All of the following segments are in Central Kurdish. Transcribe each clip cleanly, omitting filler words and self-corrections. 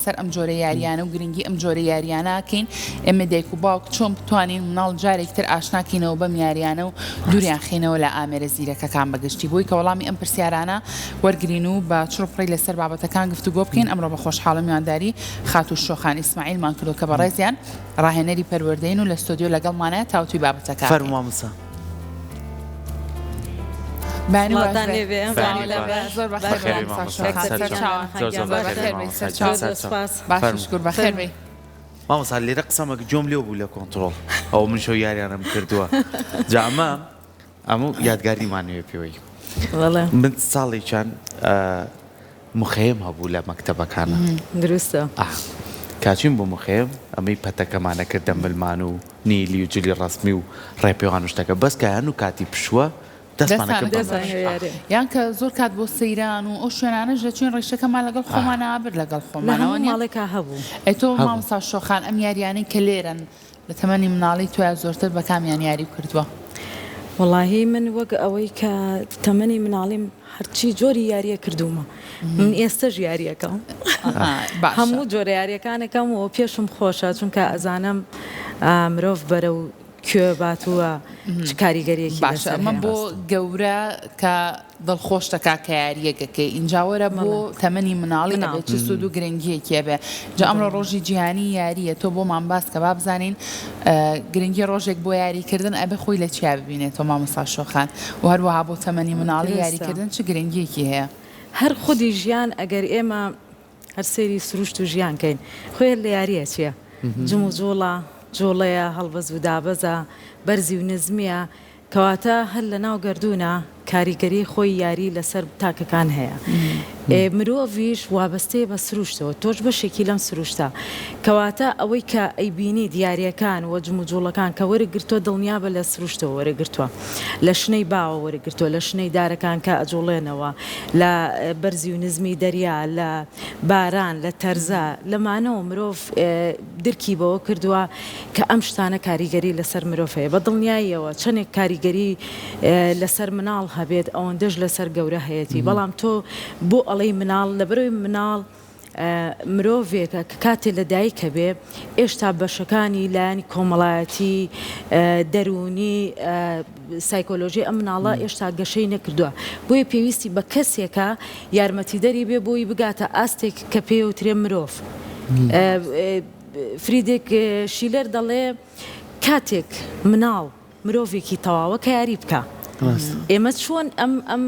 لەسەر ئەم جۆرە یاریانە و گرنگی ئەم جۆرە یاریانەکەین ئێمە دایک و باوک چۆن بتوانین مناڵ جارێکتر ئاشناکەینەوە بەم یاریانە و دووریان خینەوە لە ئامێرە زیرەکەکان بەگشتی بووی کە وەڵامی ئەم پرسیارانە وەرگرین و بە چڕپڕی لەسەر بابەتەکان گفتوگۆ بکەین ئەمڕۆ بە خۆشحاڵی میوانداری خاتوو شۆخان ئیسماعیلمان کردو کە بەڕێزیان ڕاهێنەری پەروەردەین و لە ستۆدیۆ لەگەڵمانە تاوتوی بابەتەکان فەرمووە موسا بانی باشکر بەخێر بێ مامۆستا لێرە قسەمەک جۆم لێو بوو لە کۆنتڕۆڵ ئەو من شەو یاریانم کردووە جامە ئەموو یادگاریمانوێ پێوەی من ساڵی چەند مخەیەم هەبوو لە مەکتەبەکانە دروستە کاچین بۆ مخەیەم ئەمەی پەتەکەمانە کردە ملمان و نیلی و جلی ڕسمی و ڕێپێوان و شتەکە بەس کە هەن و کاتی پشووە یان کە زۆر کات بۆ سەیران و ئەو شوێنانەش دەچین ڕێشەکەمان لەگەڵ خۆمان ئابر لەگەڵ خۆمانەوە ماڵێکا هەبوو ئەتۆ مامۆستا شۆخان ئەم یاریانەی کە لێرن لە تەمەنی مناڵی تویا زۆرتر بە کامیان یاری کردووە وەڵاهی من وەک ئەوەی کە تەمەنی مناڵیم هەرچی جۆری یاریە کردومە من ئێستەش یاریەکەم هەموو جۆرە یاریەکانەکەم و پێشم خۆشە چونکە ئەزانم مرۆڤ بەرە و کوێ باتووە چ کاریگەریەکی باشە ئەمە بۆ گەورە کە دڵخۆش دەکا کە یاریەکەکەی اینجاوەرە بۆ تەمەنی مناڵی نەبێت چ سوود و گرنگیەکێ بێ جا ئەمڕۆ ڕۆژی جیهانی یاریە تۆ بۆمان باس کە با بزانین گرنگی ڕۆژێک بۆ یاریکردن ئەبێ خۆی لە چیا ببینێتەوە مامۆستا شۆخان و هەروەها بۆ تەمەنی مناڵی یاریکردن چ گرنگیەکی هەیە هەر خودی ژیان ئەگەر ئێمە هەر سەیری سروشت و ژیانکەین خۆی لە یاریە چییە جم و جۆڵە جۆڵەیە هەڵبەز و دابەزە بەرزی و نزمیە کەواتە هەر لە ناو گەردوونە کاریگەری خۆی یاری لەسەر تاکەکان هەیە مرۆڤیش وابەستەیە بە سروشتەوە تۆش بەشێکی لەم سروشتە کەواتە ئەوەی کە ئەیبینی دیارریەکان و جم و جۆڵەکان کە وەرەگرتووە دڵنیابە لە سروشتەوە وەرەگرتووە لە شنەی باوە وەرەگرتووە لە شنەی دارەکان کە ئەجۆڵێنەوە لە بەرزی و نزمی دەریا لە باران لە تەرزە لەمانەوە مرۆڤ درکی بەوە کردووە کە ئەم شتانە کاریگەری لەسەر مرۆڤ هەیە بە دڵنیاییەوە چەندێک کاریگەری لەسەر مناڵ هەبێت ئەوەندەش لەسەر گەورە هەیەی بەڵام تۆ بۆ ئەڵەی مناڵ لەبەرەوەی مناڵ مرۆڤێکە کە کاتێ لە دایکە بێ ئێشتا بەشەکانی لایەنی کۆمەڵایەتی دەرونی سایکۆلۆژی ئەم مناڵە ئێشتا گەشەی نەکردووە بۆیە پێویستی بە کەسێکە یارمەتیدەری بێ بۆی بگاتە ئاستێک کە پێوترێ مرۆڤ فریدێک شیلەر دەڵێ کاتێک مناڵ مرۆڤێکی تەواوە کە یاری بکە ئێمە چۆن ئەم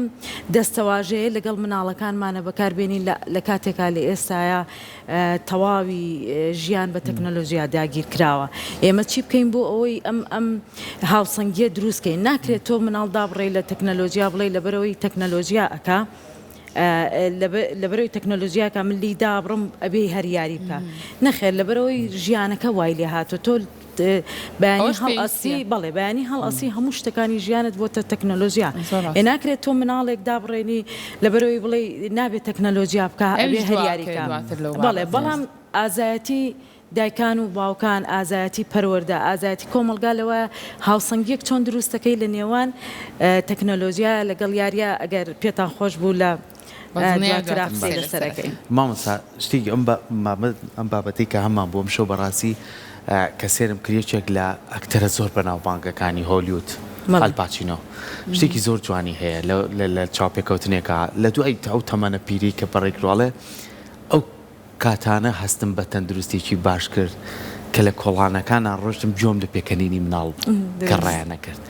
دەستەواژەیە لەگەڵ مناڵەکانمانە بەکاربێنین لە کاتێکا لە ئێستاە تەواوی ژیان بە تەکنەلۆژیا داگیر کراوە ئێمە چی بکەین بۆ ئەوەی ئەم هاوسەنگیە دروستکەین ناکرێت تۆ مناڵدا بڕێ لە تەکنەلۆژیا بڵێ لەبەرەوەی تەکنەلۆژیا ئەکا لەبەرەوەی تەکنەلۆژیاکە من لیدا بڕم ئەبێ هەر یاری بکە نەخێر لەبەرەوەی ژیانەکە وای لێ هاتووە تۆ بەیانی هەڵئەسی بەڵێ بەیانی هەڵئەسی هەموو شتەکانی ژیانت بۆتە تەکنەلۆژیا ناکرێت تۆ مناڵێک دابڕێنی لەبەرەوەی بڵێ نابێت تەکنەلۆژیا بکە ئەبێ هەر یاریکە بەڵێ بەڵام ئازایەتی دایکان و باوکان ئازایەتی پەروەردە ئازایەتی کۆمەلگا لەوە هاوسەنگیەک چۆن دروستەکەی لە نێوان تەکنەلۆژیا لەگەڵ یاریە ئەگەر پێتان خۆش بوو لە لەسەرەکەی مامۆستا شتێکی ئەم بابەتی کە هەممان بۆم شەو بەڕاستی کە سێرم کریەکێک لە ئەکتەرە زۆر بەناوبانگەکانی هۆلیوود ئالپاچینۆ شتێکی زۆر جوانی هەیە لە چاوپێکەوتنێکە لە دوای ئەو تەمەنە پیری کە بەڕێکڕواڵێ ئەو کاتانە هەستم بە تەندروستێکی باش کرد کە لە کۆڵانەکانان ڕۆشتم جۆم لە پێکەنینی مناڵ کە ڕایانە کرد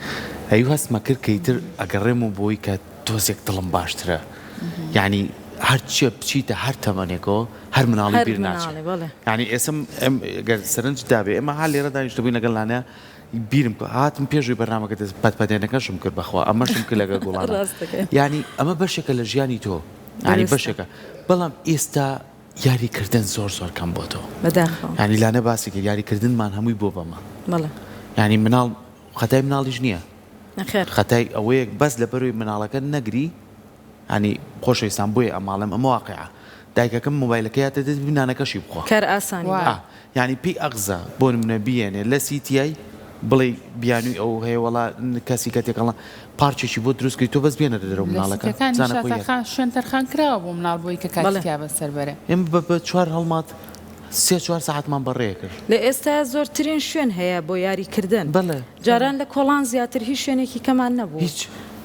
هەیو هەستمە کرد کەیتر ئەگەڕێم و بۆی کە تۆزێک دڵم باشترە یعنی هەرچیە بچیتە هەر تەمەنێکەوە هەر مناڵی بیر ناچێت ینی ئێسم گەر سەرنج دابێ ئێمە هەر لێرە دانیشتبووی لەگەڵانە بیرم هاتم پێشوی بەرنامەکە پەتپەتێنەکەشم کرد بەخوا ئەمەشم کرد لەگەڵ گوڵان ینی ئەمە بەشێکە لە ژیانی تۆ ینی بەشێکە بەڵام ئێستا یاریکردن زۆر زۆر کەم بۆ تۆ ینی لانە باسێکە یاریکردنمان هەمووی بۆ بەمە ینی مناڵ خەتای مناڵیش نییە خەتای ئەوەیەک بەس لە بەروی مناڵەکە نەگری ینی خۆشەویستان بۆیە ئەماڵم ئەمە واقعە دایکەکەم مۆبایلەکەیاتە دەست بینانەکەشی بخوا کار ئاسانی ینی پێی ئەغزە بۆ نمونە بیێنێ لە سیتیای بڵێ بیانووی ئەو هەیە وڵا کەسی کە تێکەڵە پارچێکی بۆ دروستکەی تۆ بەس بێنە دەرەوە مناڵەکە شوێن تەرخان کراوە بۆ مناڵ بۆی کە کاتیا بەسەر بەرە ئێمە بە 4 هەڵمات 3-4 ساعتمان بەڕێ کرد لە ئێستا زۆرترین شوێن هەیە بۆ یاریکردن جاران لە کۆڵان زیاتر هیچ شوێنێکی کەمان نەبوو هیچ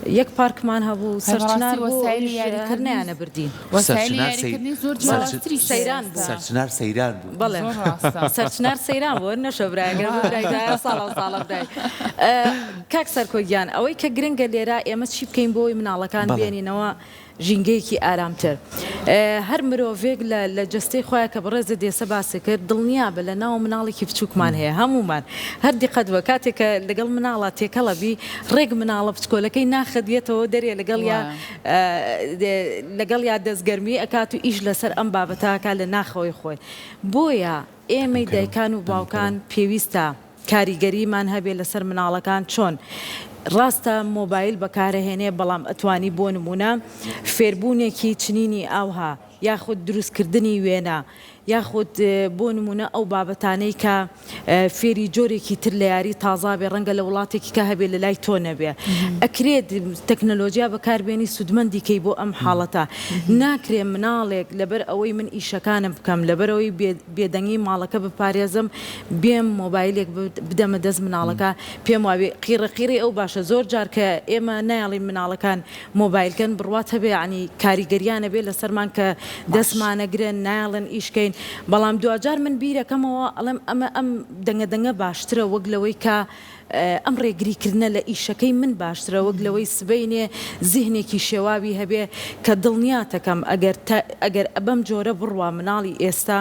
یەک پارکمان هەبوو سەرچنار هەرنیانە بردین سەرچنار سەیران بوو بەڵێ سەرچنار سەیران بوو نەشەبراگەر ساڵ برای کاک سەرکۆگیان ئەوەی کە گرنگە لێرە ئێمە چی بکەین بۆی مناڵەکان بێنینەوە ژینگەیەکی ئارامتر هەر مرۆڤێک لە جستەی خۆیان کە بەڕێزە دێسە باسی کرد دڵنیا بە لە ناو مناڵێکی بچووکمان هەیە هەمومان هەر دیقەت بە کاتێکە لەگەڵ مناڵە تێکەڵەبی ڕێک مناڵە بچکۆلەکەی ناخەدیێتەوە دەرێ لەگەڵ یا دەستگەرمی ئەکات و ئیش لەسەر ئەم بابەتاکە لە ناخەوەی خۆی بۆیە ئێمەی دایکان و باوکان پێویستە کاریگەریمان هەبێ لەسەر مناڵەکان چۆن ڕاستە مۆبایل بەکارەهێنێ بەڵام ئەتوانی بۆ نمونە فێربوونێکی چنینی ئاوها یاخود دروستکردنی وێنە یاخود بۆ نمونە ئەو بابەتانەی کە فێری جۆرێکی تر لە یاری تازابێ ڕەنگە لە وڵاتێکی کە هەبێ لە لای تۆ نەبێ ئەکرێت تەکنەلۆژیا بەکاربێنی سودمەندیکەی بۆ ئەم حاڵەتە ناکرێ مناڵێک لەبەر ئەوەی من ئیشەکانم بکەم لەبەر ئەوەی بێدەنگی ماڵەکە بپارێزم بێم مۆبایلێک بدەمە دەست مناڵەکە پێم وابێ قیڕەقیری ئەو باشە زۆر جار کە ئێمە نایڵین مناڵەکان مۆبایلکەن بڕوات هەبێ عنی کاریگەریانە بێ لەسەرمان کە دەستمانەگرن نایڵن ئیشکەین بەڵام دوجار من بیرەکەمەوە ئەڵێم ئەمە ئەم دەنگە باشترە وەک لەوەی کە ئەم ڕێگریکردنە لە ئیشەکەی من باشترە وەک لەوەی سبەینێ زیهنێکی شێواوی هەبێ کە دڵنیاتەکەم ئەگەر ئەبەم جۆرە بڕوا مناڵی ئێستا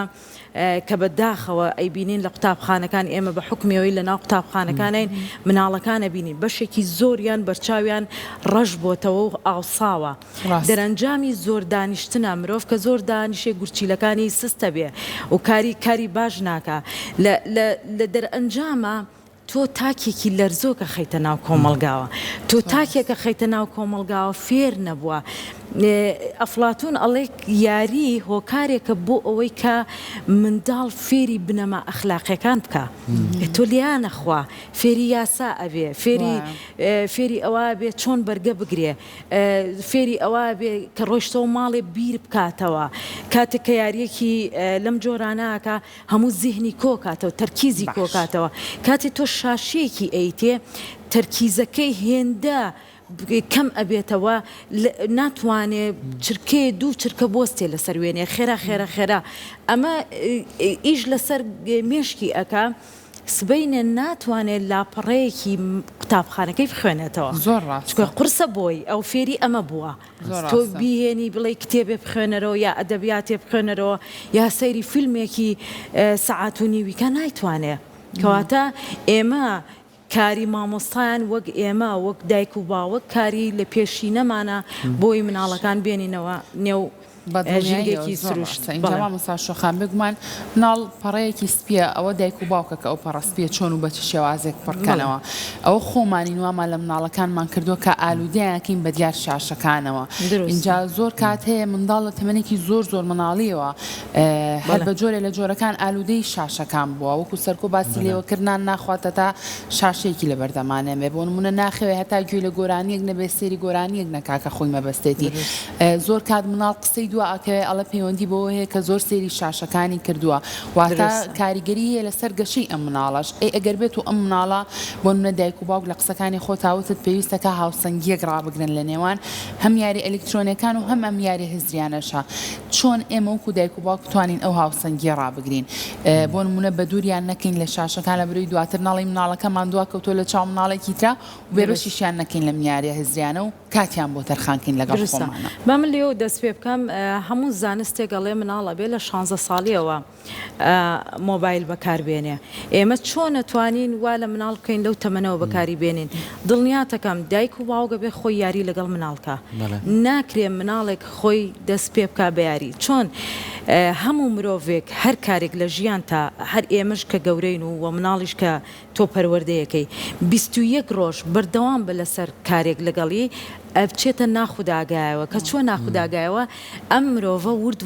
کە بەداخەوە ئەیبینین لە قوتابخانەکان ئێمە بە حکمیەوەی لە ناو قوتابخانەکانین مناڵەکانە بینین بەشێکی زۆریان بەرچاویان ڕەش بۆتەوە و ئاوساوە دەرەنجامی زۆر دانیشتنە مرۆڤ کە زۆر دانیشێ گورچیلەکانی سستە بێ و کاری باش ناکە لە دەرئەنجامە تۆ تاکێکی لەرزۆکە خەیتە ناو کۆمەڵگاوە تۆ تاکێکە خەیتە ناو کۆمەڵگاوە فێر نەبووە ئەفلاتون ئەڵێ یاری هۆکارێکە بۆ ئەوەی کە منداڵ فێری بنەما ئەخلاقیەکان بکە تۆ لیان نەخوا فێری یاسا ئەبێ فێری ئەوە بێ چۆن بەرگە بگرێ فێری ئەوە بێ کە ڕۆیشتەوە ماڵێ بیر بکاتەوە کاتێک کە یاریەکی لەم جۆرانەکە هەموو زیهنی کۆکاتەوە تەرکیزی کۆکاتەوە کاتێک تۆ شاشەیەکی ئەیتێ تەرکیزەکەی هێندە کەم ئەبێتەوە ناتوانێت چرکێ دوو چرکە بۆستێ لەسەر وێنێ خێرا ئەمە ئیش لەسەر مێشکی ئەکا سبەینە ناتوانێت لاپەڕەیەکی قوتابخانەکەی بخوێنێتەوە زۆر ڕاست قورسە بۆی ئەو فێری ئەمە بووە تۆ بیهێنی بڵێ کتێبێ بخوێنەرەوە یا ئەدەبیاتێ بخوێنەرەوە یا سەیری فیلمێکی سەعات و نیویکە نایتوانێت کەواتە ئێمە کاری مامۆستایان وەک ئێمە وەک دایک و باوەک کاری لە پێشینەمانە بۆی مناڵەکان بێنینەوە نێو ژینگێکی سروشت اینجا مامۆستا شۆخان بگومان مناڵ پەڕەیەکی سپیە ئەوە دایک و باوکە کە ئەو پەڕە سپیە چۆن و بە چ شێوازێک پڕکەنەوە ئەوە خۆمانی نوامان لە مناڵەکانمان کردووە کە ئالوودەیەکەین بە دیار شاشەکانەوە اینجا زۆر کات هەیە منداڵ لە تەمەنێکی زۆر مەناڵیەوە هەر بە جۆرێ لە جۆرەکان ئالوودەی شاشەکان بووە وەکو سەرکۆ باسی لێوەکردان ناخواتە تا شاشەیەکی لە بەردەمانێ بۆ نمونە ناخەوێ هەتا گوێ لە گۆرانیەک نەبێ سێری گۆرانیەک نەکاکە خۆی مەبەستێتی زۆر کات مناڵ قسەی ئەکەوێ ئەڵە پەیوەندی بەوە هەیە کە زۆر سێری شاشەکانی کردووە واتە کاریگەری هەیە لەسەر گەشەی ئەم مناڵەش ئەگەر بێت و ئەم مناڵە بۆ منە دایک و باوک لە قسەکانی خۆتاوتت پێویستەکە هاوسەنگیەک ڕابگرن لە نێوان هەم یاری ئەلکترۆنیەکان و هەم ئەم یاری هزریانەشە چۆن ئێمە وەکو دایک و باوک بتوانین ئەو هاوسەنگیە ڕابگرین بۆ نمونە بە دووریان نەکەین لە شاشەکان لە بروی دواتر ناڵی مناڵەکەمان دوا کەوتۆ لە چاو مناڵێکی ترا و بێبەشیشیان نەکەین لە میاریە هزریانە و کاتیان بۆ تەرخانکەین لەگەڵ خۆمانە با من لێو دەست پێ بکەم هەموو زانستێک گەڵێ مناڵە بێ لە 16 ساڵیەوە مۆبایل بەکاربێنێ ئێمە چۆن نەتوانین وا لە مناڵ بکەین لەو تەمەنەوە بەکاری بێنین دڵنیاتەکەم دایک و باوکە بێ خۆی یاری لەگەڵ مناڵکە ناکرێ مناڵێک خۆی دەست پێ بکا بە یاری چۆن هەموو مرۆڤێک هەر کارێک لە ژیان تا هەر ئێمەش کە گەورەین و مناڵیش کە تۆ پەروەردەیەکەی 21 ڕۆژ بەردەوام بە لەسەر کارێک لەگەڵی بچێتە ناخوداگایەوە کە چۆن ناخوداگایەوە ئەم مرۆڤە ورد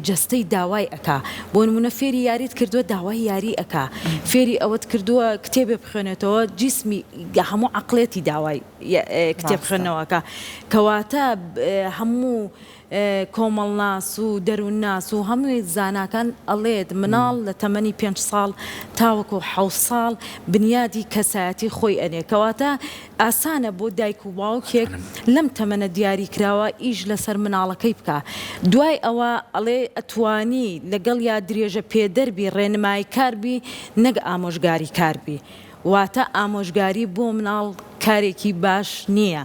جستەی داوای ئەکا بۆ نمونە فێری یاریت کردووە داوای یاری ئەکا فێری ئەوەت کردووە کتێبێ بخوێنێتەوە جیسمی هەموو عقلێتی داوای کتێب خوێندنەوەکە کەواتە هەموو کۆمەڵناس و دەروونناس و هەمووی زاناکان ئەڵێت مناڵ لە تەمەنی 5 ساڵ تاوەکو 7 ساڵ بنیادی کەسایەتی خۆی ئەنێ کەواتە ئاسانە بۆ دایک و باوکێک لەم تەمەنە دیاری کراوە ئیش لەسەر مناڵەکەی بکە دوای ئەوە ئەڵێ ئەتوانی لەگەڵ یا درێژە پێدەربی ڕێنمایی کاربی نەک ئامۆژگاری کاربی واتە ئامۆژگاری بۆ مناڵ کارێکی باش نییە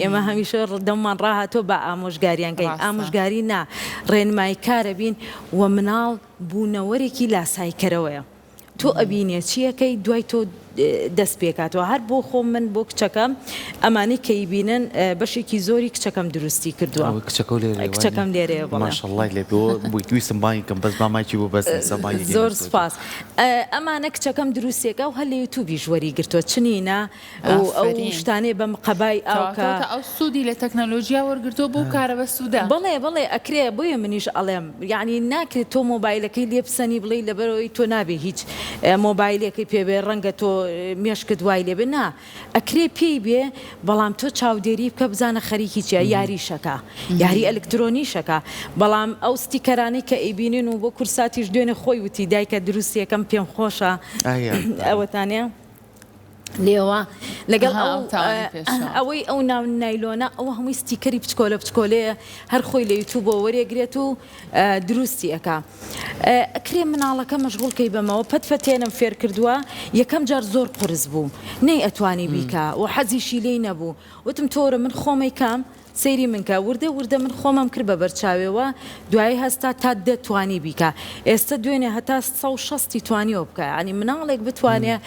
ئێمە هەمیشە دەممان ڕاهاتۆ بە ئامۆژگاریانگەین ئامۆژگاری نا ڕێنمایی کارە بین و مناڵ بوونەوەرێکی لاسایکەرەوەیە تۆ ئەبینێ چیەکەی دوای تۆ دەست پێکاتەوە هەر بۆ خۆم من بۆ کچەکەم ئەمانی کەیبینن بەشێکی زۆری کچەکەم دروستی کردووە کچەکەم لێرەیە ماشەڵڵای لێ بۆی ویستم بانیکەم بەس مامایکی بۆ بەس زۆر سپاس ئەمانە کچەکەم دروستێکە و هەر لە یوتوبی ژوەری گرتووە چنینە ئەو شتانێ بەم قەبای ئەوکە ئەو سوودی لە تەکنەلۆژیا وەرگرتووە بۆ کارە بە سوودا بڵێ ئەکرێ بۆیە منیش ئەڵێم یعنی ناکرێت تۆ مۆبایلەکەی لێ بسەنی بڵێ لەبەرەوەی تۆ نابێ هیچ مۆبایلێکی پێبێ ڕەنگە تۆ مێشکت وای لێ بێ نا ئەکرێ پێی بێ بەڵام تۆ چاودێری بکە بزانە خەریکی چیە یاریشەکە یاری ئەلکترۆنیشەکە بەڵام ئەو ستیکەرانی کە ئەیبینین و بۆ کورساتیش دوێنێ خۆی وتی دایکە دروستیەکەم پێم خۆشە ئەوەتانەیە لێوە لەگەڵ ئەوەی ئەو ناو نایلۆنە ئەو هەمووی ستیکەری بچکۆلەیە هەر خۆی لە یوتوبەوە وەرێگرێت و دروستی ئەکا ئەکرێ مناڵەکە مەشغوڵکەی بەمەوە پەتفەتێنم فێر کردووە یەکەم جار زۆر قورس بوو نەی ئەتوانی بیکە و حەزیشی لێی نەبوو وتم تۆرە من خۆمەی کام سەیری منکە وردە من خۆمەم کرد بە بەرچاوێەوە دوایی هەستا تا دەتوانی بیکە ئێستا دوێنێ هەتا 160 توانیەوە بکە ینی مناڵێک بتوانێت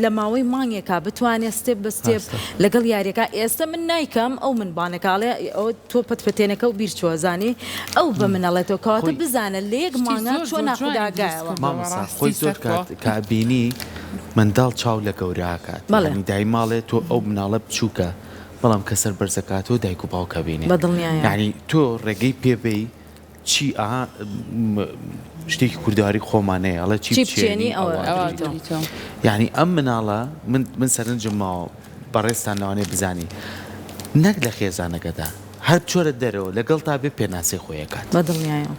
لە ماوەی مانگێکا بتوانێت ستێپ بە ستێپ لەگەڵ یاریەکە ئێستا من نایکەم ئەو من بانەکاڵێ ئەو تۆ پەتفەتێنەکە و بیرچوەزانی ئەو بە منەڵێتەوە کەواتە بزانە لە یەک مانگە چۆن ناخوداگایەوە خۆی زۆر کابینی منداڵ چاو لە گەوراکات دای ماڵێت تۆ ئەو مناڵە بچووکە بەڵام کە سەر بەرزەکاتەوە دایک و باوکە بینێ یعنی تۆ ڕێگەی پێبەی چی شتێکی کورداری خۆمانەیە ئەڵە چی بچێنی یعنی ئەم مناڵە من سەرنجم ماوە بەڕێستان لەوانێ بزانی نەک لە خێزانەکەدا هەر چۆرە دەرەوە لەگەڵ تا بێ پێناسی خۆیەکات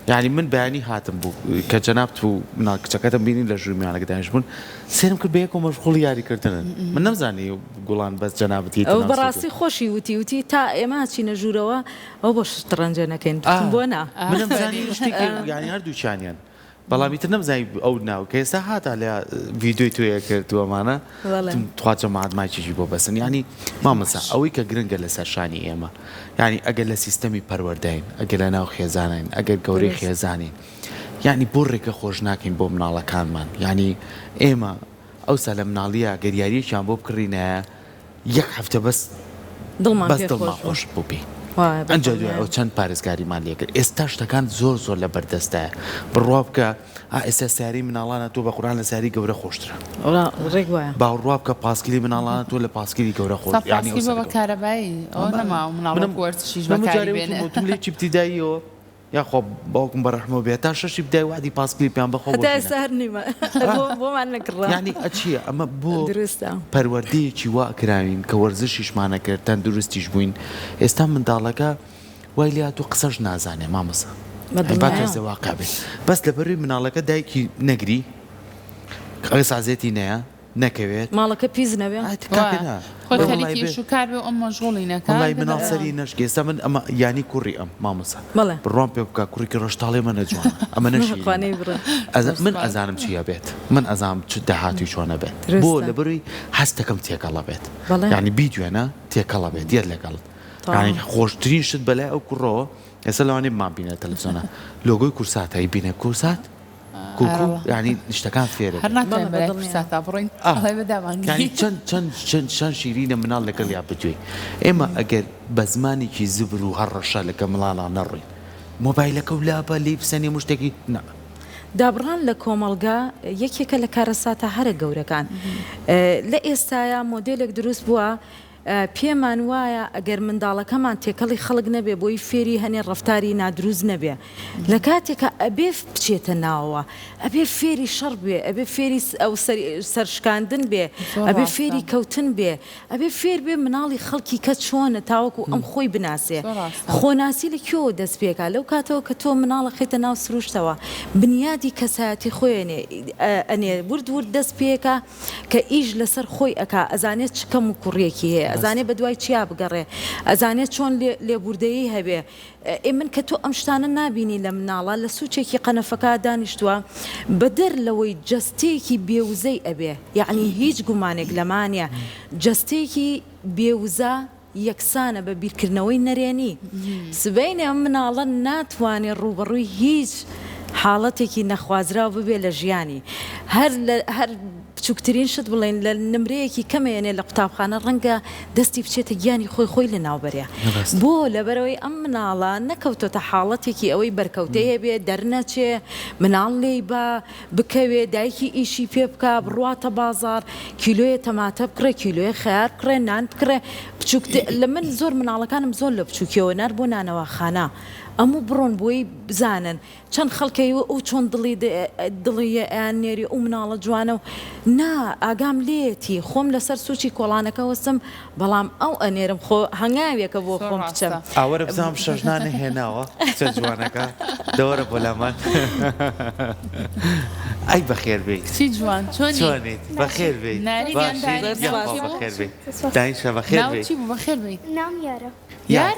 یعنی من بەیانی هاتم بوو کە جەناب تو مناڵ کچەکەتم بینی لە ژوورمیانەکە دانیش بوون سێرم کرد بە یەکەوە مەشغوڵ یاریکردنن من نەمزانی گوڵان بەس جەنابەتی ئەو بەڕاستی خۆشی وتی تا ئێمە چینە ژوورەوە ئەو بۆ شتڕەنجە نەکەین بۆ نا من نەمزانی شتێکی یانی هەردووچیانیان بەڵامیتر نەمزای ئەو ناو کە ئێستا هاتا لە ڤیدیۆی توێ کردووەمانە تواتە مادماچیژی بۆ بەسن ینی مامەسا ئەوەی کە گرنگە لەسەر شانی ئێمە ینی ئەگەر لە سیستەمی پەروەردەین ئەگەر لە ناو خێزانین ئەگەر گەورەی خێزانین ینی بۆ ڕێکە خۆش ناکەین بۆ مناڵەکانمان ینی ئێمە ئەوسا لە مناڵیە گەریاریەکیان بۆ بکڕینە یەک هەفتە بەس دڵمان خۆش بووبی ئەنج دوای ئەو چەند پارێزگاریمان لێکرد ئێستا شتەکان زۆر لە بەردەستایە بڕوا بکە ئێستا سیاری مناڵانە تۆ بە قورآن لە سیاری گەورە خۆشترە باوڕوا بکە پاسکیلی مناڵانە تۆ لە پاسکیلی گەورە خۆش کارەبایی لێ چی ابتیداییەوە یاخۆ باوکم بەڕەحمە بێت تا شەشی بدای وادی پاسکیلی پیان بەخۆ ینی ئەچیە ئەمە بۆ پەروەردەیەکی وا کراوین کە وەرزشیشمانە کرد تەندروستیش بووین ئێستا منداڵەکە وای لیا تۆ قسەش نازانێ مامەسە باتێزە واقع بێت بەس لەبەروی مناڵەکە دایکی نەگری سازێتی نەیە نەکەوێت ماڵەکە پیز نەبێت کار بێ ئەم مەژغوڵی نەکە مناڵ سەری نەشکێستا من ئەمە ینی کوڕی ئەم مامەسە بڕوان پێ بکە کوڕێکی ڕۆژتاڵێ منە جوان ئەمە نەشی من ئەزانم چیە بێت من ئەزانم چ داهاتی چۆنە بێت بۆ لەبەروی هەستەکەم تێکەڵە بێت ینی بیدوێنە تێکەڵە بێت دیێت لەگەڵ ینی خۆشترین شت بەلای ئەو کوڕەوە ئێستا لەوانێ بمان بینە تەلەڤیزۆنە لۆگۆی کورساتایی بینە کورسات ینی شتەکان فێرە چەند شیرینە مناڵ لەگەڵ یا بتوێ ئێمە ئەگەر بە زمانێکی زبر و هەڕەشە لەکە مڵانە نەڕوین مۆبایلەکە و لاپە لی بسەنی مشتێکی دابڕان لە کۆمەڵگا یەکێکە لە کارەساتە هەرە گەورەکان لە ئێستاە مۆدلێک دروست بووە پێمان وایە ئەگەر منداڵەکەمان تێکەڵی خەڵک نەبێ بۆی فێری هەنێ ڕفتاری نادروست نەبێ لە کاتێکە ئەبێ بچێتە ناوە ئەبێ فێری شەڕ بێ ئەبێ فێری ئەو سەرشکاندن بێ ئەبێ فێری کەوتن بێ ئەبێ فێر بێ مناڵی خەڵکی کە چۆنە تاوەکو ئەم خۆی بناسێ خۆناسی لە کێوە دەست پێکا لەو کاتەوە کە تۆ مناڵە خێتە ناو سروشتەوە بنیادی کەسایەتی خۆیانێ ئەنێ ورد دەست پێکە کە ئیش لەسەر خۆی ئەکا ئەزانێت چکەم و کوڕێکی هەیە ئەزانێت بە دوای چیا بگەڕێ ئەزانێت چۆن لێبوردەیی هەبێ من کە تۆ ئەم شتانە نبینی لە مناڵە لە سوچێکی قەنەفەکە دانیشتووە بەدەر لەوەی جەستەیەکی بێوزەی ئەبێ یعنی هیچ گومانێک لەمانە جەستەیەکی بێوزە یەکسانە بە بیرکردنەوەی نەرێنی سبەینێ ئەم مناڵە ناتوانێت ڕوبەڕووی هیچ حاڵەتێکی نەخوازراو ببێ لە ژیانی هەر بچووکترین شت بڵێن لە نمرەیەکی کەمێنێ لە قوتابخانە ڕەنگە دەستی بچێتە گیانی خۆی لە ناوبەرە بۆ لەبەرەوەی ئەم مناڵە نەکەوتۆتە حاڵەتێکی ئەوەی بەرکەوتەیە بێ دەرنەچێ مناڵ لێی بە بکەوێ دایکی ئیشی پێ بکە بڕاتە بازار کیلۆیە تەماتە بکڕێ کیلۆیە خیار بکڕێ نان بکڕێ لە من زۆر مناڵەکانم زۆر لە بچووکیەوە نەر بۆ نانەوە خانە ئەموو بڕۆن بۆی بزانن چەند خەڵکەیوە ئەو چۆن دڵیە ئەیان نێری ئەو مناڵە جوانە و نا ئاگام لێتی خۆم لەسەر سوچی کۆڵانەکە وەستم بەڵام ئەو ئەنێرم خۆ هەنگاوێکە بۆ خۆم بچەم ئاوەرە بزانم شەژنانە هێناوە چە جوانەکە دەوەرە بۆ لامان ئەی بەخێر بێیت چی جوان چۆنیت بەخێر بێیت بەخێر بێیت دایشە بەخێر بێیت چی بوو بەخێر بێیت نام یارە یار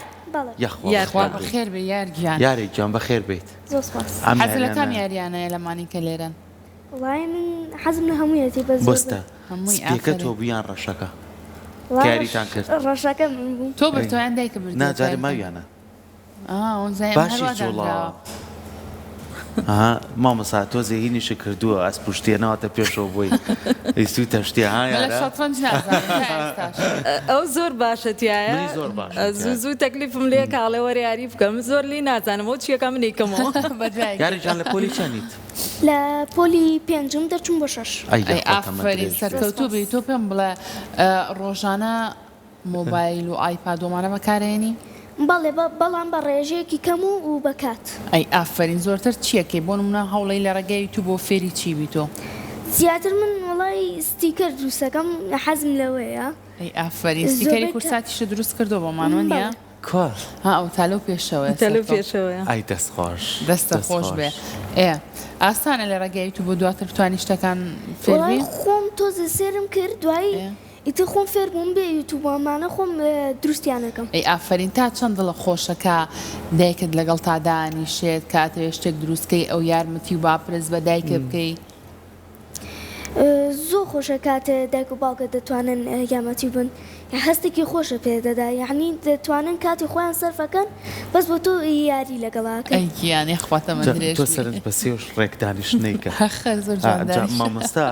یاخوا بەخێر بێ یار گیان یاری جوان بەخێر بێت زۆر سپاس حەز لە کام یاریانەیە لەمانی کە لێرەن وڵای من حەزم لە هەموویەتی بەس بۆستە سپیەکە تۆ بیان ڕەشەکە کاریتان کرد ڕەشەکە من بوو تۆ بەتۆیان دایکە برد ناجارێ ماویانە باشی جوڵاوە مامەسا تۆ زەهینیش کردووە ئەس پشتێنەوەتە پێشەوە بۆی ئیسوی تەشتی ئەو زۆر باشەتیایە زوو تەکلیفم لێ کاڵێ وەرە یاری بکەم زۆر لی نازانم ئەو چیەکە منێکەمەوە یاریجان لە پۆلی چەندیت لە پۆلی پێنجم دەچوم بە 6 ئافرین سەرکەوتوو بێت تۆ پێم بڵێ ڕۆژانە مۆبایل و ئایپادۆمانە بەکارێنی بەڵێ بەڵام بە ڕێژەیەکی کەم و بەکات ئەی ئافرین زۆرتر چیەکەی بۆ نمونە هەوڵی لە ڕێگەی تو بۆ فێری چی بیتۆ زیاتر من وڵی ستیکەر دروستەکەم حەزم لەوەیە ئەی ئافرین ستیکەری کورساتیشە دروست کردو بۆمانەوە نیە کار ئەو تالۆ پێشەوە ئای دەست خۆش دەستە خۆش بێ ئاسانە لە ڕێگەی تو بۆ دواتر بتوانی شتەکان فێری خۆم تۆزە سێرم کرد دوایی ئیتر خۆم فێر بووم بێ یوتوبمانە خۆم دروستیانەکەم ئەی ئافرین تا چەند دڵە خۆشەکە دایکت لەگەڵ تا دانیشێت کاتەوێ شتێک دروستکەی ئەو یارمەتی و باپرس بە دایکە بکەی زۆر خۆشە کاتە دایک و باوکە دەتوانن یارمەتی بن هەستێکی خۆشە پێدەدا یعنی دەتوانن کاتی خۆیان سەرفەکەن بەس بۆ تۆ یاری لەگەڵاکە ئەیگییانێ خواتەمە درێژ تۆ سەرنج بە سێوش ڕێکدانیشتنێکە زۆر مامۆستا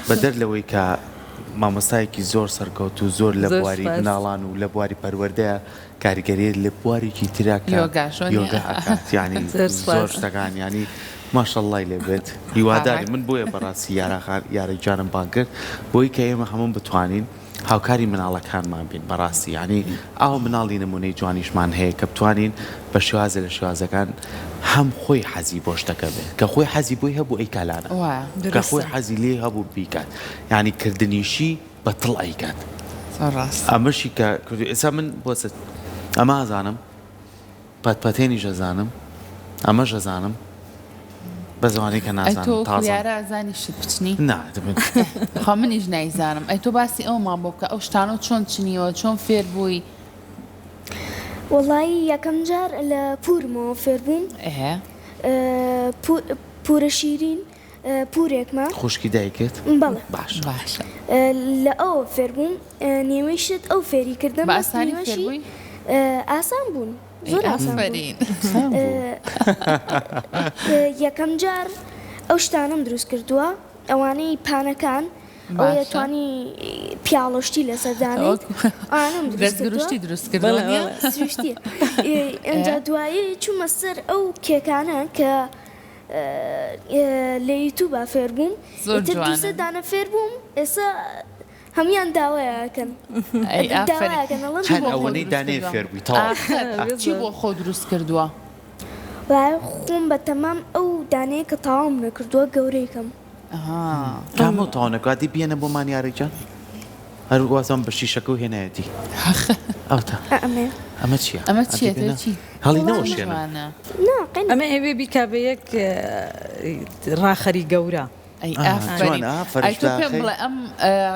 بەدەر لەوەی کە مامۆستایەکی زۆر سەرکەوت و زۆر لە بواری مناڵان و لە بواری پەروەردەیە کاریگەری لە بوارێکی تراکە یۆگا ینی زۆر شتەکان ینی ماشەڵڵای لێ بێت هیواداری من بۆیە بەڕاستی یارە جانم بان کرد بۆی کە ئێمە هەموو بتوانین هاوکاری مناڵەکانمان بین بەڕاستی ینی ئاو مناڵی نمونەی جوانیشمان هەیە کە بتوانین بە شێوازە لە شێوازەکان هەم خۆی حەزی بۆ شتەکە بێت کە خۆی حەزی بۆی هەبوو ئەیکالانە کە خۆی حەزی لێ هەبوو بیکات ینی کردنیشی بەتڵ ئەیکات ئەمەشی کە ئێستا من بۆست ئەمە ئازانم پەتپەتێنیش ئەزانم ئەمەش ئەزانم بە زمانی کە نازانم تازە ئازانی شت بچنی خۆ منیش نایزانم ئەی تۆ باسی ئەومان بۆ بکە ئەو شتانە چۆن چنیەوە چۆن فێر بووی وڵی یەکەم جار لە پورمەوە فێر بووم پورە شیرین پورێکمە خوشکی دایکت بەڵێ باش لە ئەو فێر بووم نێوەی شت ئەو فێری کردم بەئاسانی ئاسان بوون زۆر ئافرین یەکەم جار ئەو شتانم دروست کردووە ئەوانەی پانەکان ئەو دەتوانی پیاڵۆشتی لەسەردانێت دەستگرشتی دروست کردوە سروشتیە ئەنجا دوایی چوومە سەر ئەو کێکانە کە لە یوتیوبە فێر بووم دووسە دانە فێر بووم ئێستا هەمویان داوایەکەن داوایەکەن چەند ئەوەنەی دانێ فێربووی تەواو چی بۆ خۆ دروست کردووە؟ وای خۆم بە تەمام ئەو دانەیە کە تاوام نەکردووە گەورەیکەم کامە تاوانەکاتی بێنە بۆ مانیارێکجان هەر وازم بە شیشەکە و هێنایەتی ئەمە چییە؟ ئەمە چیە چی؟ هەڵی نەوەشێنە ئەمە ئێوێ بیکا بە یەک ڕاخەری گەورە ئەی تۆ پێم بڵێ ئەم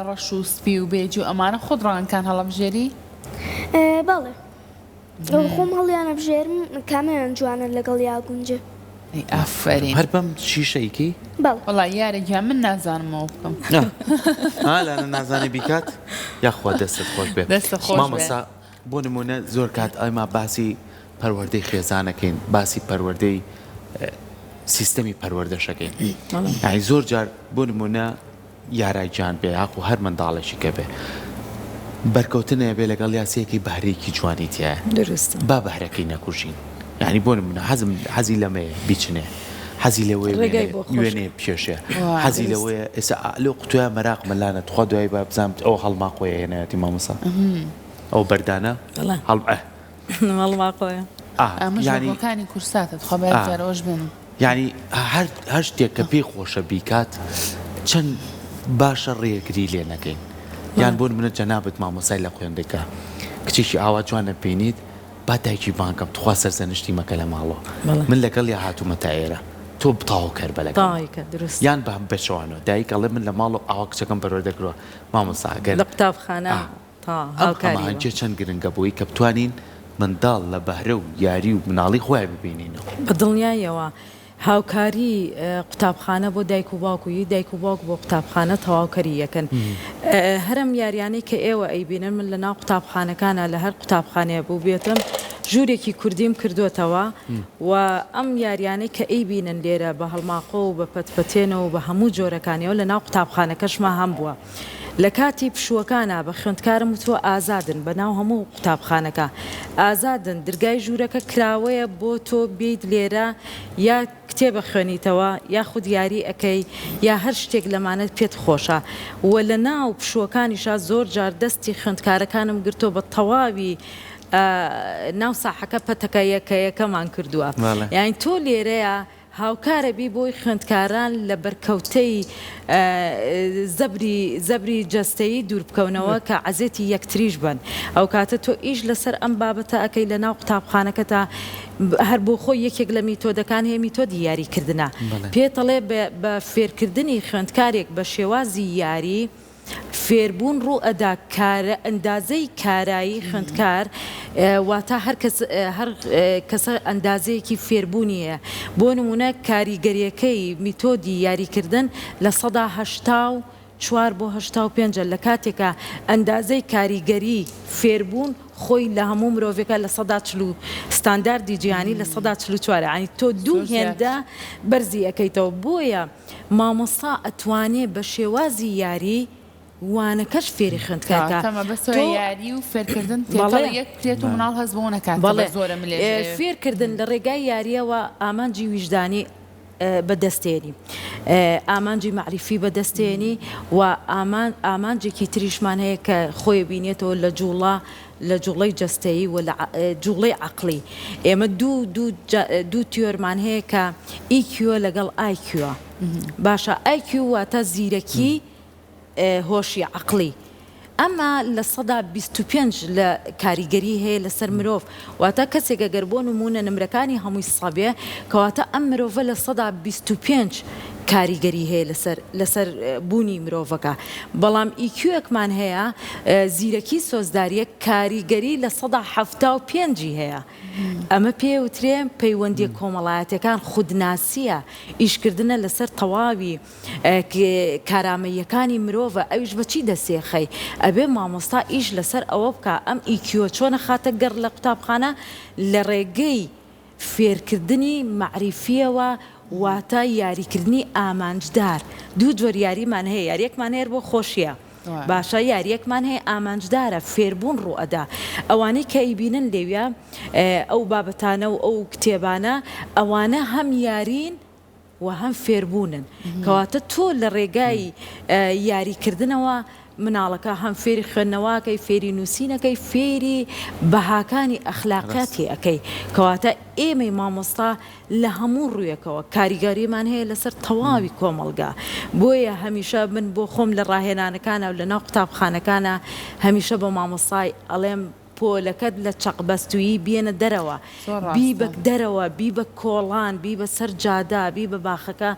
ڕەش و سپی و بێجی و ئەمانە خۆت ڕەنگەکان هەڵەبژێری؟ بەڵێ خۆم هەڵیانە بژێرم کامیان جوانە لەگەڵ یا گونجە ئافرین هەر بەم شیشەیکی؟ بەڵێ وەڵای یارێکیان من نازانمەوە بکەم لاە نازانێ بیکات یاخوا دەستت خۆش بێت مامەسا بۆ نمونە زۆر کات ئەمە باسی پەروەردەی خێزانەکەین باسی پەروەردەی سیستەمی پەروەردەشەکەین یعنی زۆر جار بۆ نمونە یارای جان بێ یاخو هەر منداڵێکی کە بێ بەرکەوتنە بێ لەگەڵ یاسەیەکی بەهرێکی جوانی تایە با بەهرەکەی نەکوژین یعنی بۆ نمونە حەزی لەمەیە بیچنێ حەزی لەوەی وێنێ پێشێ حەزی لەوەیە ئێستا لەو قوتووە مەراق مەلانە تخوا دوای با بزانت ئەو هەڵما خۆیە هێنایەتی مامۆسا ئەو بەردانە هەڵماقۆیە ئەمەژەکانی کورساتە خۆبارەوەش بێنم یعنی هەر شتێک کە پێی خۆشە بیکات چەند باشە ڕێگری لێ نەکەین یان بۆ منە جەنابەت مامۆسای لە خوێندەکە کچێکی ئاوا جوان نەبینیت با دایکی بانکەم تخوا سەرزەنشتی مەکە لە ماڵەوە من لەگەڵ یا هاتوومە تا ئێرە تۆ بتاو کرد بەلەکە یان بە بەشەوانەوە دایکەڵێ من لە ماڵ و ئاوا کچەکەم بەرەوەردەکرەوە مامۆسا ئەگەر لە قوتابخانە هاوکاریەوە چەند گرنگە بووی کە بتوانین منداڵ لە بەهرە و یاری و مناڵی خۆی ببینینەوە بە دڵنیایەوە هاوکاری قوتابخانە بۆ دایک و باوکوی دایک و باوک بۆ قوتابخانە تەواوکەری یەکەن هەرم یاریانەی کە ئێوە ئەیبینن من لە ناو قوتابخانەکانە لە هەر قوتابخانەیە بوو بێتم ژوورێکی کوردیم کردوتەوە و ئەم یاریانەی کە ئەیبینن لێرە بە هەڵماقۆ و بە پەتپەتێنەوە و بە هەموو جۆرەکانیەوە لە ناو قوتابخانەکەشما هەم بووە لە کاتی پشووەکانە بە خوێندکارم وتووە ئازادن بە ناو هەموو قوتابخانەکە ئازادن دەرگای ژوورەکە کراوەیە بۆ تۆ بیت لێرە یا کتێبە خوێنیتەوە یا خود یاری ئەەکەی یا هەر شتێک لەمانەت پێت خۆشە و لە ناو پشووەکانیشا زۆر جار دەستی خوێندکارەکانم گرتۆ بە تەواوی ناو ساحەکە پەتەکە یەکەمان کردووە یعنی تۆ لێرەیە هاوکارەبی بۆی خوێندکاران لە بەرکەوتەی زەبری جەستەیی دوور بکەونەوە کە عەزێتی یەکتریش بن ئەو کاتە تۆ ئیش لەسەر ئەم بابەتە ئەەکەی لە ناو قوتابخانەکە تا هەر بۆ خۆی یەکێک لە میتۆدەکان هەیە میتۆدی یاریکردنە پێتەڵێ بە فێرکردنی خوێندکارێک بە شێوازی یاری فێربوون ڕوو ئەدا ئەندازەی کارایی خوێندکار واتە هەر کەسە ئەندازەیەکی فێربوونیە بۆ نمونە کاریگەریەکەی میتۆدی یاریکردن لە 4 بۆ 85 لە کاتێکە ئەندازەی کاریگەری فێربوون خۆی لە هەموو مرۆڤێکە لە 140 ستانداردی جیهانی لە 144 ینی تۆ دوو هێندە بەرزی ئەەکەیتەوە بۆیە مامۆستا ئەتوانێت بە شێوازی یاری وانەکەش فێری خوێندکارەکە بەسەوە یاری و فێرکردن یەکرێت و مناڵ هەز بۆ نەکات زۆرە فێرکردن لە ڕێگای یاریەوە ئامانجی ویژدانی بەدەستێنی ئامانجی معریفی بەدەستێنی و ئامانجێکی تریشمان هەیە کە خۆی بینێتەوە لە جوڵەی جەستەیی و لە جوڵەی عەقڵی ئێمە دوو تیۆرمان هەیە کە ئیکیۆ لەگەڵ ئایکیوە باشە ئایکیو واتە زیرەکی هۆشی عەقڵی ئەمە لە 125 لە کاریگەری هەیە لەسەر مرۆڤ واتە کەسێک ئەگەر بۆ نمونە نمرەکانی هەمووی سەبێ کەواتە ئەم مرۆڤە لە 125 کاریگەری هەیە لەسەر بوونی مرۆڤەکە بەڵام ئیکیوەکمان هەیە زیرەکی سۆزداریە کاریگەری لە 175 هەیە ئەمە پێوترێ پەیوەندی کۆمەڵایەتەکان خودناسیە ئیشکردنە لەسەر تەواوی کارامەیەکانی مرۆڤە ئەویش بەچی دەسێخەی ئەبێ مامۆستا ئیش لەسەر ئەوە بکە ئەم ئیکیۆ چۆنە خاتە گەڕ لە قوتابخانە لە ڕێگەی فێرکردنی معریفیەوە واتە یاریکردنی ئامانجدار دوو جۆر یاریمان هەیە یاریەکمان هەیە بۆ خۆشیە باشە یاریەکمان هەیە ئامانجدارە فێربوون ڕوئەدا ئەوانەی کە ئیبینن لێویە ئەو بابەتانە و ئەو کتێبانە ئەوانە هەم یارین و هەم فێربوونن کەواتە تۆ لە ڕێگای یاریکردنەوە مناڵەکە هەم فێری خوێندنەوەکەی فێری نووسینەکەی فێری بەهاکانی ئەخلاقیاتی ئەەکەی کەواتە ئێمەی مامۆستا لە هەموو ڕوویەکەوە کاریگەریمان هەیە لەسەر تەواوی کۆمەڵگا بۆیە هەمیشە من بۆ خۆم لە ڕاهێنانەکانە و لە ناو قوتابخانەکانە هەمیشە بە مامۆستای ئەڵێم پۆلەکەت لە چەقبەستویی بێنە دەرەوە بی بە دەرەوە بی بە کۆڵان بی بە سەر جادا بی بە باخەکە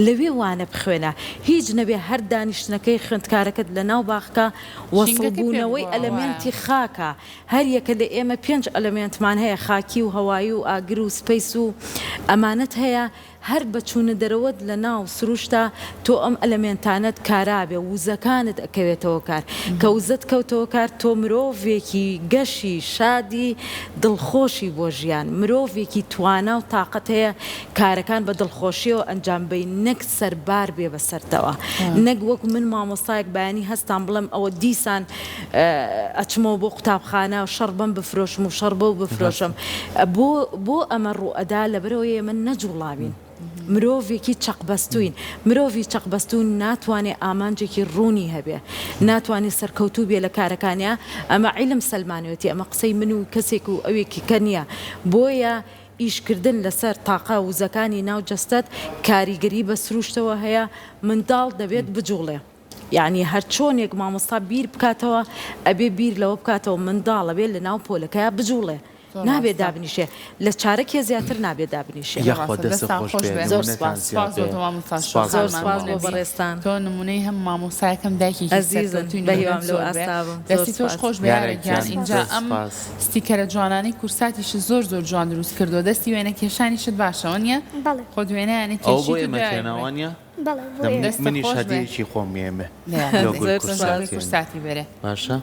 لەوێ وانە بخوێنە هیچ نەبێ هەر دانیشتنەکەی خوێندکارەکەت لە ناو باخەکە وەسڵبوونەوەی ئەلەمێنتی خاکە هەر یەکە لە ئێمە 5 ئەلەمێنتمان هەیە خاکی و هەوایی و ئاگر و سپەیس و ئەمانەت هەیە هەر بەچوونە دەرەوەت لە ناو سروشتا تۆ ئەم ئەلەمێنتانت کارابێ وزەکانت ئەکەوێتەوە کار کە وزت کەوتەوە کار تۆ مرۆڤێکی گەشی شادی دڵخۆشی بۆ ژیان مرۆڤێکی توانا و تااقەت هەیە کارەکان بە دڵخۆشیەوە ئەنجام بی نەک سەربار بێ بەسەرتەوە نەک وەک من مامۆستایەک بەیانی هەستان بڵم ئەوە دیسان ئەچمەوە بۆ قوتابخانە و شەڕ بم بفرۆشم و شەڕ بە و بفرۆشم بۆ ئەمە ڕوئەدا لەبەرەوەی من نەجوڵاوین مرۆڤێکی چەقبەستوین مرۆڤی چەقبەستون ناتوانێت ئامانجێکی ڕوونی هەبێ ناتوانێت سەرکەوتوو بێ لە کارەکانیە ئەمە عیلم سەلمانوێتی ئەمە قسەی من و کەسێک و ئەوێکی کە نییە بۆیە ئیشکردن لەسەر تاقا وزەکانی ناو جەستەت کاریگەری بە سروشتەوە هەیە منداڵ دەبێت بجوڵێ یعنی هەر چۆنێک مامۆستا بیر بکاتەوە ئەبێ بیر لەوە بکاتەوە منداڵە بێت لە ناو پۆلەکەیە بجوڵێ نابێت دابنیشێ لە چارەکێ زیاتر نابێت دابنیشێ بەڕێستان تۆ نمونەی هەم مامۆسایەکەم دایکی دەستی تۆش خۆش بێیان اینجا ئەم ستیکەرە جوانانی کورساتیش زۆر جوان دروست کردو دەستی وێنە کێشانیشت باشەوە نیە خۆ دوێنەیانی کێشیوانە منی شادەیەکی خۆمیێمێ کورساتی بێرێ باشە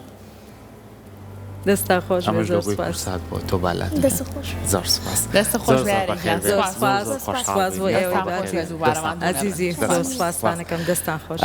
دەستا خۆش سات بۆ تۆ بالات زۆر سپاس دەستە خۆش سپاس بۆ ئێوە عزیزی سپاسانەکەم دەستان خۆش